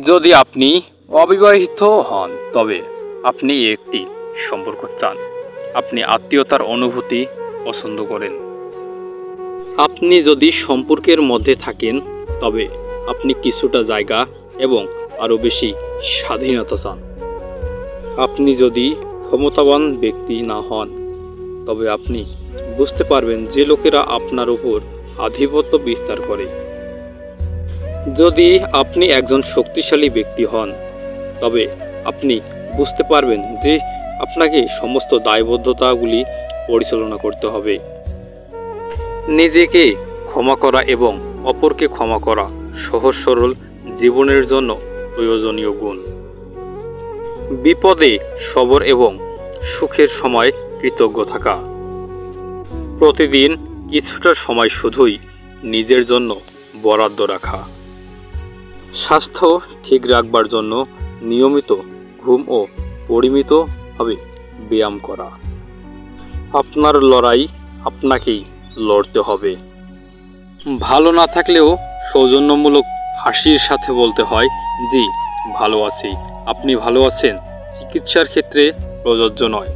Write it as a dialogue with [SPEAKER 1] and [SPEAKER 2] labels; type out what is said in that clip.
[SPEAKER 1] যদি আপনি অবিবাহিত হন তবে আপনি একটি সম্পর্ক চান, আপনি আত্মীয়তার অনুভূতি পছন্দ করেন। আপনি যদি সম্পর্কের মধ্যে থাকেন তবে আপনি কিছুটা জায়গা এবং আরও বেশি স্বাধীনতা চান। আপনি যদি ক্ষমতাবান ব্যক্তি না হন তবে আপনি বুঝতে পারবেন যে লোকেরা আপনার উপর আধিপত্য বিস্তার করে। যদি আপনি একজন শক্তিশালী ব্যক্তি হন তবে আপনি বুঝতে পারবেন যে আপনাকে সমস্ত দায়বদ্ধতাগুলি পরিচালনা করতে হবে। নিজেকে ক্ষমা করা এবং অপরকে ক্ষমা করা সহজ সরল জীবনের জন্য প্রয়োজনীয় গুণ। বিপদে সবর এবং সুখের সময় কৃতজ্ঞ থাকা। প্রতিদিন কিছুটা সময় শুধুই নিজের জন্য বরাদ্দ রাখা। স্বাস্থ্য ঠিক রাখবার জন্য নিয়মিত ঘুম ও পরিমিতভাবে ব্যায়াম করা। আপনার লড়াই আপনাকেই লড়তে হবে। ভালো না থাকলেও সৌজন্যমূলক হাসির সাথে বলতে হয়, জি ভালো আছি, আপনি ভালো আছেন। চিকিৎসার ক্ষেত্রে প্রযোজ্য নয়।